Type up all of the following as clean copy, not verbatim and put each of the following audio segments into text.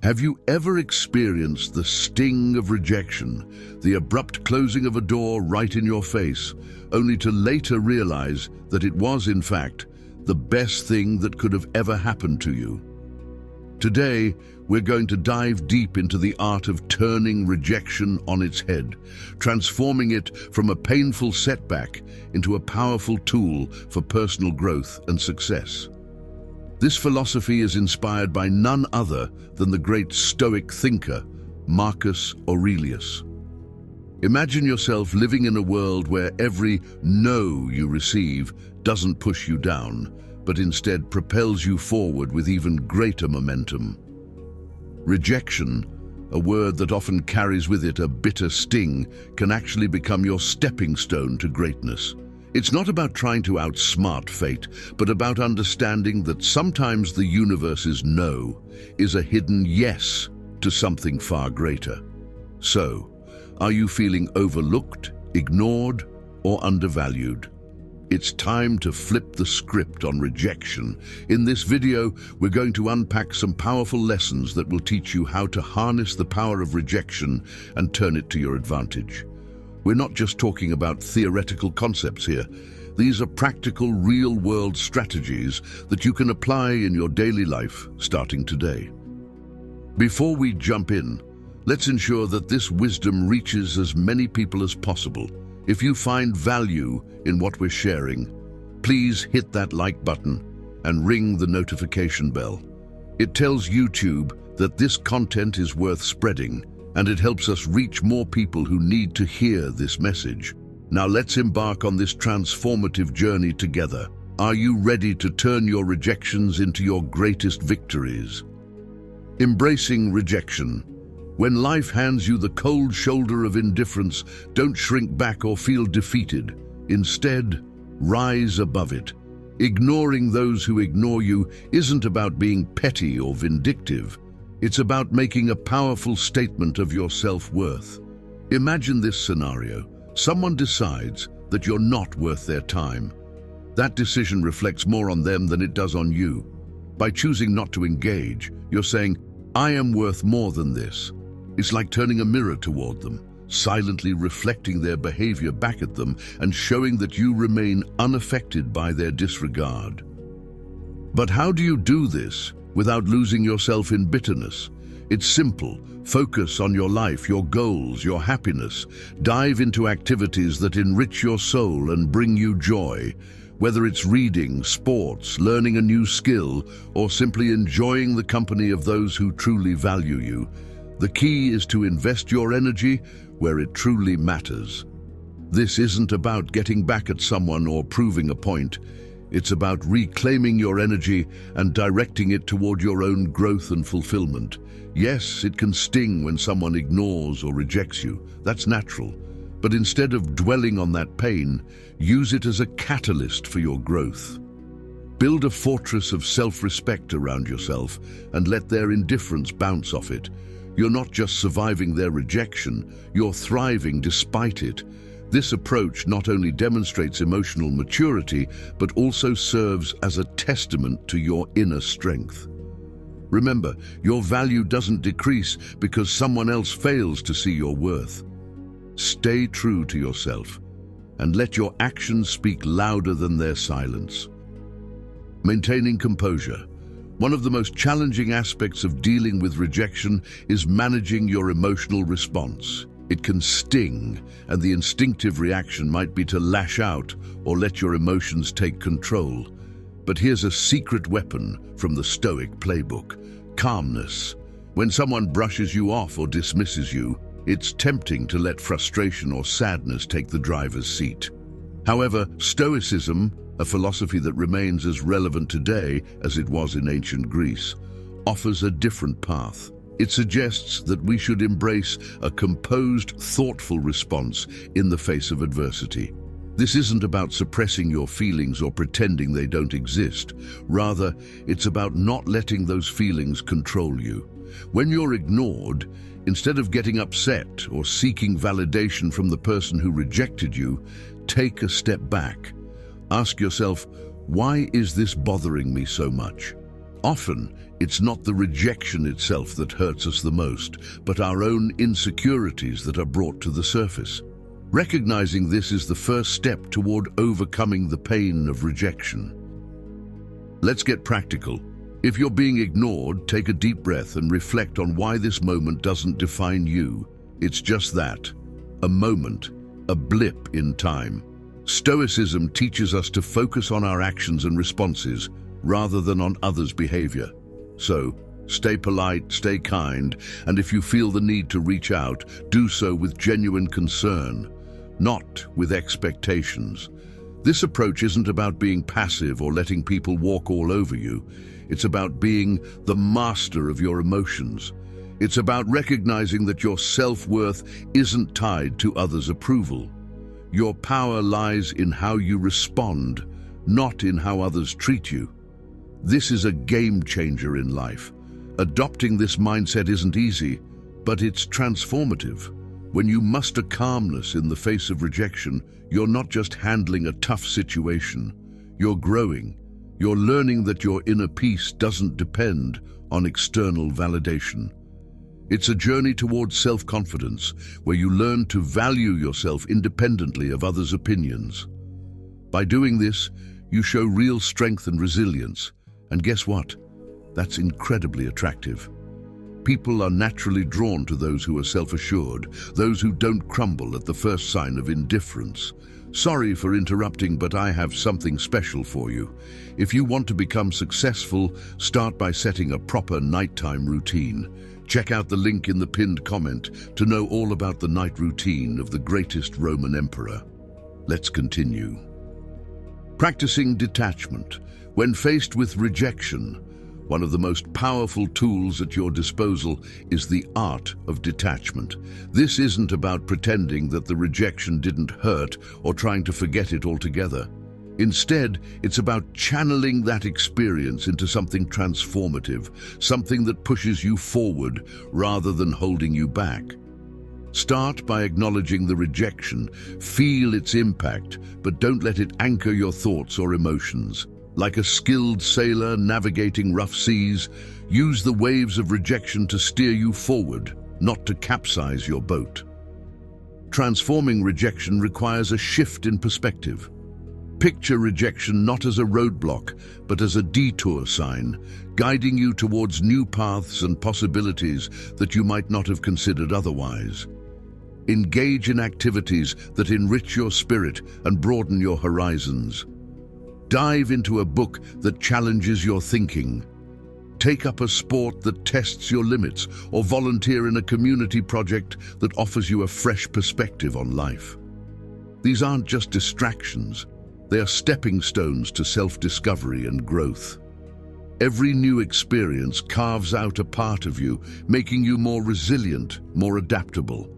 Have you ever experienced the sting of rejection, the abrupt closing of a door right in your face, only to later realize that it was, in fact, the best thing that could have ever happened to you? Today, we're going to dive deep into the art of turning rejection on its head, transforming it from a painful setback into a powerful tool for personal growth and success. This philosophy is inspired by none other than the great Stoic thinker, Marcus Aurelius. Imagine yourself living in a world where every no you receive doesn't push you down, but instead propels you forward with even greater momentum. Rejection, a word that often carries with it a bitter sting, can actually become your stepping stone to greatness. It's not about trying to outsmart fate, but about understanding that sometimes the universe's no is a hidden yes to something far greater. So, are you feeling overlooked, ignored, or undervalued? It's time to flip the script on rejection. In this video, we're going to unpack some powerful lessons that will teach you how to harness the power of rejection and turn it to your advantage. We're not just talking about theoretical concepts here. These are practical, real-world strategies that you can apply in your daily life starting today. Before we jump in, let's ensure that this wisdom reaches as many people as possible. If you find value in what we're sharing, please hit that like button and ring the notification bell. It tells YouTube that this content is worth spreading, and it helps us reach more people who need to hear this message. Now let's embark on this transformative journey together. Are you ready to turn your rejections into your greatest victories? Embracing rejection. When life hands you the cold shoulder of indifference, don't shrink back or feel defeated. Instead, rise above it. Ignoring those who ignore you isn't about being petty or vindictive. It's about making a powerful statement of your self-worth. Imagine this scenario. Someone decides that you're not worth their time. That decision reflects more on them than it does on you. By choosing not to engage, you're saying, "I am worth more than this." It's like turning a mirror toward them, silently reflecting their behavior back at them and showing that you remain unaffected by their disregard. But how do you do this without losing yourself in bitterness? It's simple. Focus on your life, your goals, your happiness. Dive into activities that enrich your soul and bring you joy. Whether it's reading, sports, learning a new skill, or simply enjoying the company of those who truly value you, the key is to invest your energy where it truly matters. This isn't about getting back at someone or proving a point. It's about reclaiming your energy and directing it toward your own growth and fulfillment. Yes, it can sting when someone ignores or rejects you. That's natural. But instead of dwelling on that pain, use it as a catalyst for your growth. Build a fortress of self-respect around yourself and let their indifference bounce off it. You're not just surviving their rejection, you're thriving despite it. This approach not only demonstrates emotional maturity, but also serves as a testament to your inner strength. Remember, your value doesn't decrease because someone else fails to see your worth. Stay true to yourself and let your actions speak louder than their silence. Maintaining composure. One of the most challenging aspects of dealing with rejection is managing your emotional response. It can sting, and the instinctive reaction might be to lash out or let your emotions take control. But here's a secret weapon from the Stoic playbook: calmness. When someone brushes you off or dismisses you, it's tempting to let frustration or sadness take the driver's seat. However, Stoicism, a philosophy that remains as relevant today as it was in ancient Greece, offers a different path. It suggests that we should embrace a composed, thoughtful response in the face of adversity. This isn't about suppressing your feelings or pretending they don't exist. Rather, it's about not letting those feelings control you. When you're ignored, instead of getting upset or seeking validation from the person who rejected you, take a step back. Ask yourself, why is this bothering me so much? Often, It's not the rejection itself that hurts us the most, but our own insecurities that are brought to the surface. Recognizing this is the first step toward overcoming the pain of rejection. Let's get practical. If you're being ignored, take a deep breath and reflect on why this moment doesn't define you. It's just that, a moment, a blip in time. Stoicism teaches us to focus on our actions and responses rather than on others' behavior. So, stay polite, stay kind, and if you feel the need to reach out, do so with genuine concern, not with expectations. This approach isn't about being passive or letting people walk all over you. It's about being the master of your emotions. It's about recognizing that your self-worth isn't tied to others' approval. Your power lies in how you respond, not in how others treat you. This is a game changer in life. Adopting this mindset isn't easy, but it's transformative. When you muster calmness in the face of rejection, you're not just handling a tough situation. You're growing. You're learning that your inner peace doesn't depend on external validation. It's a journey towards self-confidence, where you learn to value yourself independently of others' opinions. By doing this, you show real strength and resilience. And guess what? That's incredibly attractive. People are naturally drawn to those who are self-assured, those who don't crumble at the first sign of indifference. Sorry for interrupting, but I have something special for you. If you want to become successful, start by setting a proper nighttime routine. Check out the link in the pinned comment to know all about the night routine of the greatest Roman emperor. Let's continue. Practicing detachment. When faced with rejection, one of the most powerful tools at your disposal is the art of detachment. This isn't about pretending that the rejection didn't hurt or trying to forget it altogether. Instead, it's about channeling that experience into something transformative, something that pushes you forward rather than holding you back. Start by acknowledging the rejection, feel its impact, but don't let it anchor your thoughts or emotions. Like a skilled sailor navigating rough seas, use the waves of rejection to steer you forward, not to capsize your boat. Transforming rejection requires a shift in perspective. Picture rejection not as a roadblock, but as a detour sign, guiding you towards new paths and possibilities that you might not have considered otherwise. Engage in activities that enrich your spirit and broaden your horizons. Dive into a book that challenges your thinking. Take up a sport that tests your limits, or volunteer in a community project that offers you a fresh perspective on life. These aren't just distractions. They are stepping stones to self-discovery and growth. Every new experience carves out a part of you, making you more resilient, more adaptable.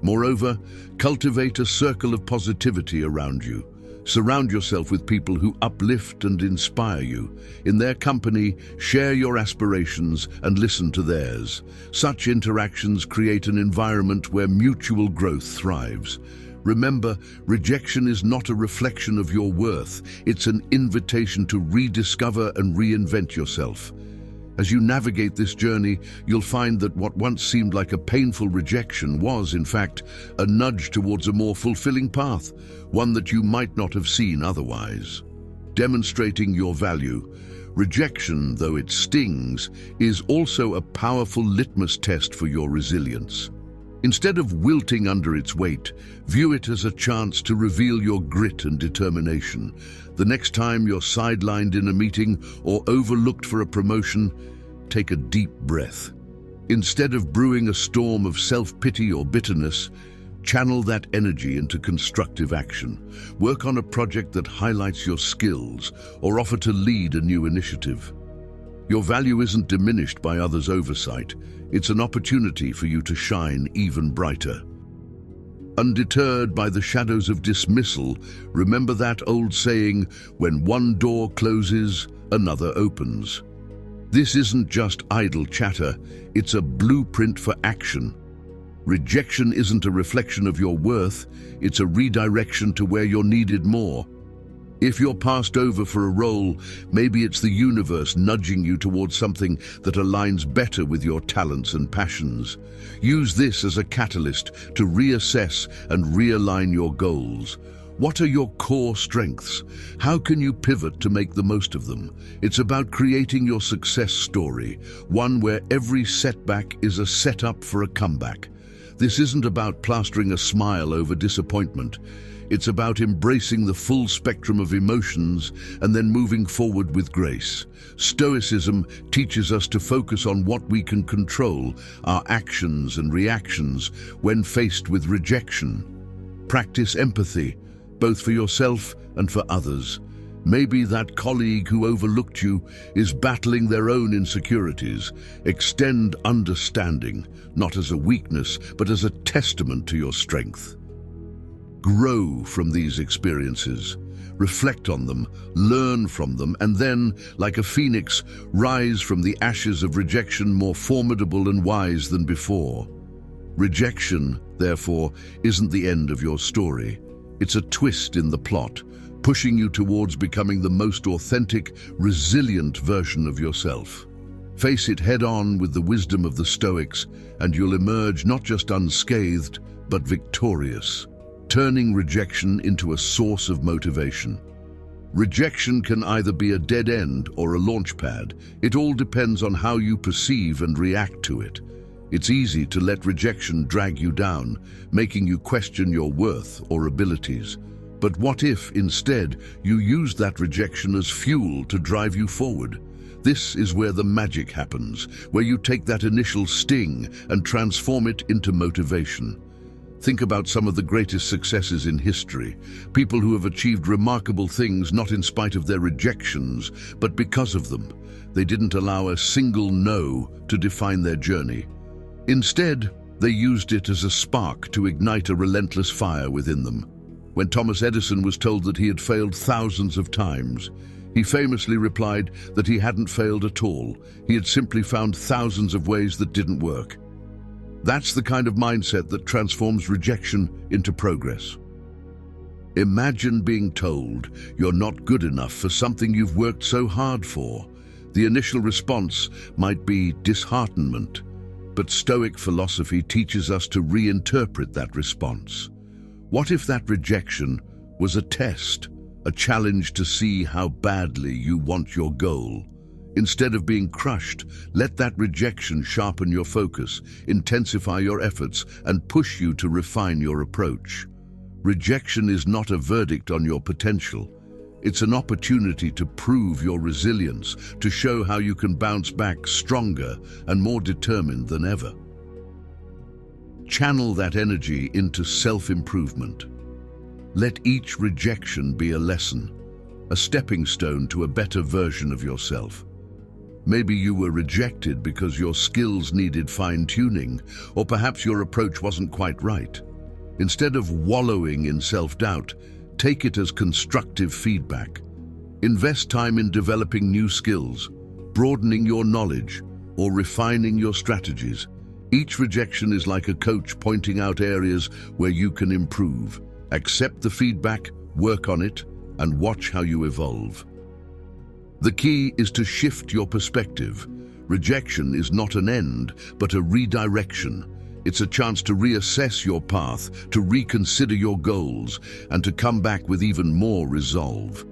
Moreover, cultivate a circle of positivity around you. Surround yourself with people who uplift and inspire you. In their company, share your aspirations and listen to theirs. Such interactions create an environment where mutual growth thrives. Remember, rejection is not a reflection of your worth. It's an invitation to rediscover and reinvent yourself. As you navigate this journey, you'll find that what once seemed like a painful rejection was, in fact, a nudge towards a more fulfilling path, one that you might not have seen otherwise. Demonstrating your value, rejection, though it stings, is also a powerful litmus test for your resilience. Instead of wilting under its weight, view it as a chance to reveal your grit and determination. The next time you're sidelined in a meeting or overlooked for a promotion, take a deep breath. Instead of brewing a storm of self-pity or bitterness, channel that energy into constructive action. Work on a project that highlights your skills or offer to lead a new initiative. Your value isn't diminished by others' oversight. It's an opportunity for you to shine even brighter. Undeterred by the shadows of dismissal, remember that old saying, when one door closes, another opens. This isn't just idle chatter, it's a blueprint for action. Rejection isn't a reflection of your worth, it's a redirection to where you're needed more. If you're passed over for a role, maybe it's the universe nudging you towards something that aligns better with your talents and passions. Use this as a catalyst to reassess and realign your goals. What are your core strengths? How can you pivot to make the most of them? It's about creating your success story, one where every setback is a setup for a comeback. This isn't about plastering a smile over disappointment. It's about embracing the full spectrum of emotions and then moving forward with grace. Stoicism teaches us to focus on what we can control, our actions and reactions, when faced with rejection. Practice empathy, both for yourself and for others. Maybe that colleague who overlooked you is battling their own insecurities. Extend understanding, not as a weakness, but as a testament to your strength. Grow from these experiences. Reflect on them, learn from them, and then, like a phoenix, rise from the ashes of rejection more formidable and wise than before. Rejection, therefore, isn't the end of your story. It's a twist in the plot, pushing you towards becoming the most authentic, resilient version of yourself. Face it head-on with the wisdom of the Stoics, and you'll emerge not just unscathed, but victorious, turning rejection into a source of motivation. Rejection can either be a dead end or a launch pad. It all depends on how you perceive and react to it. It's easy to let rejection drag you down, making you question your worth or abilities. But what if, instead, you use that rejection as fuel to drive you forward? This is where the magic happens, where you take that initial sting and transform it into motivation. Think about some of the greatest successes in history, people who have achieved remarkable things not in spite of their rejections, but because of them. They didn't allow a single no to define their journey. Instead, they used it as a spark to ignite a relentless fire within them. When Thomas Edison was told that he had failed thousands of times, he famously replied that he hadn't failed at all. He had simply found thousands of ways that didn't work. That's the kind of mindset that transforms rejection into progress. Imagine being told you're not good enough for something you've worked so hard for. The initial response might be disheartenment, but Stoic philosophy teaches us to reinterpret that response. What if that rejection was a test, a challenge to see how badly you want your goal? Instead of being crushed, let that rejection sharpen your focus, intensify your efforts, and push you to refine your approach. Rejection is not a verdict on your potential. It's an opportunity to prove your resilience, to show how you can bounce back stronger and more determined than ever. Channel that energy into self-improvement. Let each rejection be a lesson, a stepping stone to a better version of yourself. Maybe you were rejected because your skills needed fine-tuning, or perhaps your approach wasn't quite right. Instead of wallowing in self-doubt, take it as constructive feedback. Invest time in developing new skills, broadening your knowledge, or refining your strategies. Each rejection is like a coach pointing out areas where you can improve. Accept the feedback, work on it, and watch how you evolve. The key is to shift your perspective. Rejection is not an end, but a redirection. It's a chance to reassess your path, to reconsider your goals, and to come back with even more resolve.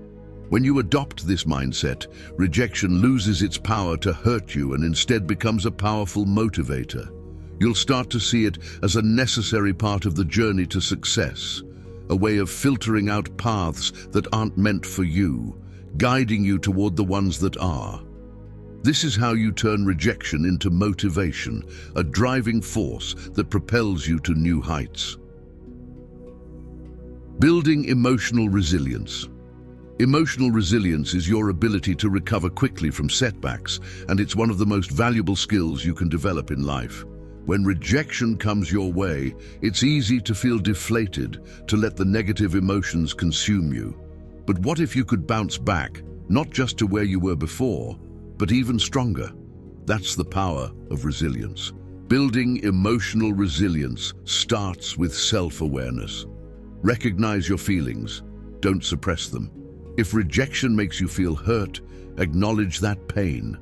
When you adopt this mindset, rejection loses its power to hurt you and instead becomes a powerful motivator. You'll start to see it as a necessary part of the journey to success, a way of filtering out paths that aren't meant for you, guiding you toward the ones that are. This is how you turn rejection into motivation, a driving force that propels you to new heights. Building emotional resilience. Emotional resilience is your ability to recover quickly from setbacks, and it's one of the most valuable skills you can develop in life. When rejection comes your way, it's easy to feel deflated, to let the negative emotions consume you. But what if you could bounce back, not just to where you were before, but even stronger? That's the power of resilience. Building emotional resilience starts with self-awareness. Recognize your feelings, don't suppress them. If rejection makes you feel hurt, acknowledge that pain.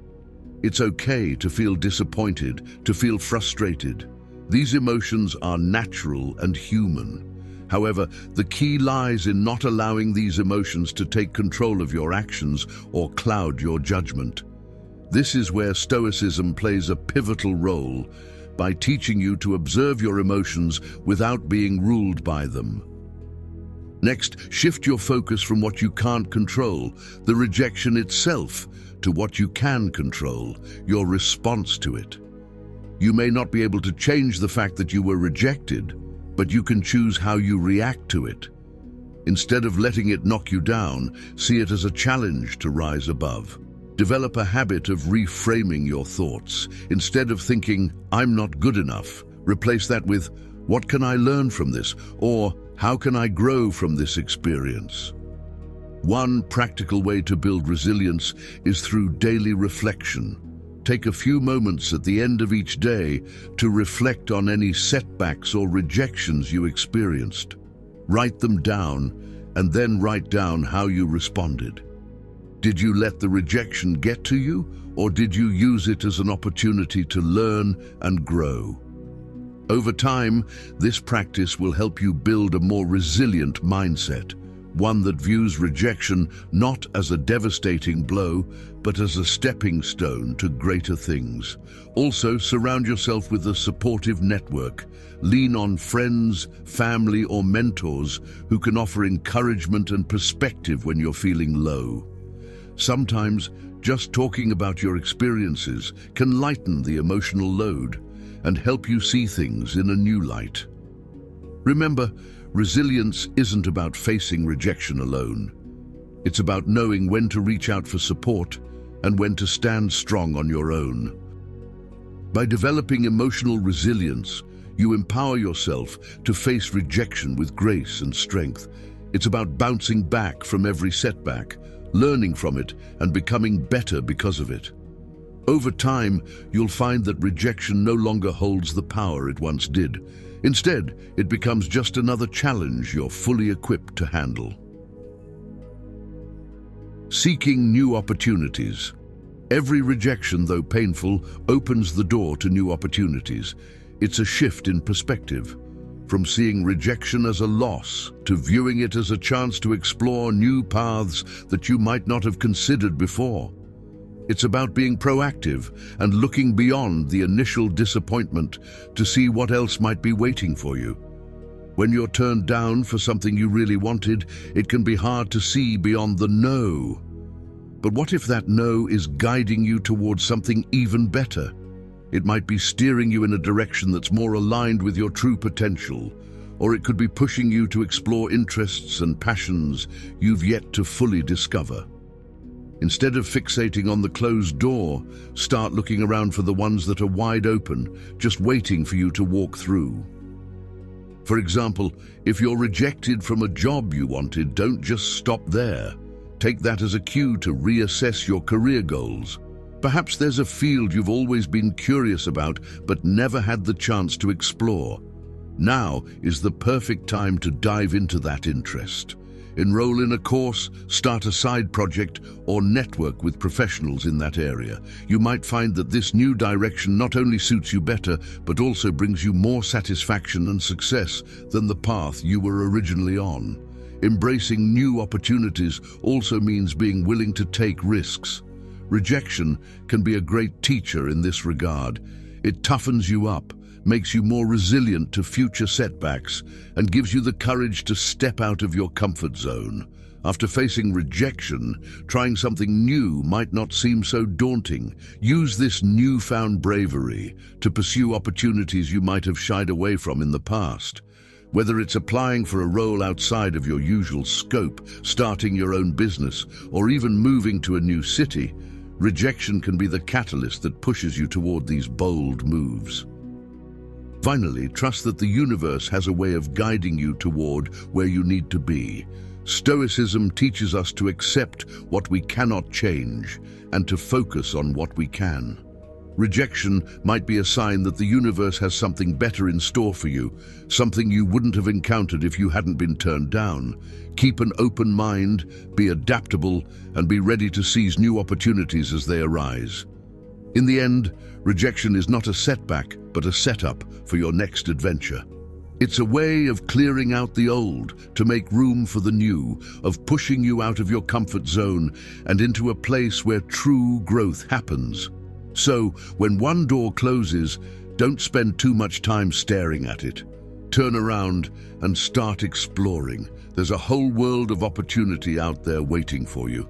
It's okay to feel disappointed, to feel frustrated. These emotions are natural and human. However, the key lies in not allowing these emotions to take control of your actions or cloud your judgment. This is where Stoicism plays a pivotal role, by teaching you to observe your emotions without being ruled by them. Next, shift your focus from what you can't control, the rejection itself, to what you can control, your response to it. You may not be able to change the fact that you were rejected, but you can choose how you react to it. Instead of letting it knock you down, see it as a challenge to rise above. Develop a habit of reframing your thoughts. Instead of thinking, "I'm not good enough," replace that with, "What can I learn from this?" or "How can I grow from this experience?" One practical way to build resilience is through daily reflection. Take a few moments at the end of each day to reflect on any setbacks or rejections you experienced. Write them down, and then write down how you responded. Did you let the rejection get to you, or did you use it as an opportunity to learn and grow? Over time, this practice will help you build a more resilient mindset, one that views rejection not as a devastating blow, but as a stepping stone to greater things. Also, surround yourself with a supportive network. Lean on friends, family, or mentors who can offer encouragement and perspective when you're feeling low. Sometimes, just talking about your experiences can lighten the emotional load and help you see things in a new light. Remember, resilience isn't about facing rejection alone. It's about knowing when to reach out for support and when to stand strong on your own. By developing emotional resilience, you empower yourself to face rejection with grace and strength. It's about bouncing back from every setback, learning from it, and becoming better because of it. Over time, you'll find that rejection no longer holds the power it once did. Instead, it becomes just another challenge you're fully equipped to handle. Seeking new opportunities. Every rejection, though painful, opens the door to new opportunities. It's a shift in perspective, from seeing rejection as a loss to viewing it as a chance to explore new paths that you might not have considered before. It's about being proactive and looking beyond the initial disappointment to see what else might be waiting for you. When you're turned down for something you really wanted, it can be hard to see beyond the no. But what if that no is guiding you towards something even better? It might be steering you in a direction that's more aligned with your true potential, or it could be pushing you to explore interests and passions you've yet to fully discover. Instead of fixating on the closed door, start looking around for the ones that are wide open, just waiting for you to walk through. For example, if you're rejected from a job you wanted, don't just stop there. Take that as a cue to reassess your career goals. Perhaps there's a field you've always been curious about but never had the chance to explore. Now is the perfect time to dive into that interest. Enroll in a course, start a side project, or network with professionals in that area. You might find that this new direction not only suits you better, but also brings you more satisfaction and success than the path you were originally on. Embracing new opportunities also means being willing to take risks. Rejection can be a great teacher in this regard. It toughens you up, makes you more resilient to future setbacks, and gives you the courage to step out of your comfort zone. After facing rejection, trying something new might not seem so daunting. Use this newfound bravery to pursue opportunities you might have shied away from in the past. Whether it's applying for a role outside of your usual scope, starting your own business, or even moving to a new city, rejection can be the catalyst that pushes you toward these bold moves. Finally, trust that the universe has a way of guiding you toward where you need to be. Stoicism teaches us to accept what we cannot change and to focus on what we can. Rejection might be a sign that the universe has something better in store for you, something you wouldn't have encountered if you hadn't been turned down. Keep an open mind, be adaptable, and be ready to seize new opportunities as they arise. In the end, rejection is not a setback, but a setup for your next adventure. It's a way of clearing out the old to make room for the new, of pushing you out of your comfort zone and into a place where true growth happens. So, when one door closes, don't spend too much time staring at it. Turn around and start exploring. There's a whole world of opportunity out there waiting for you.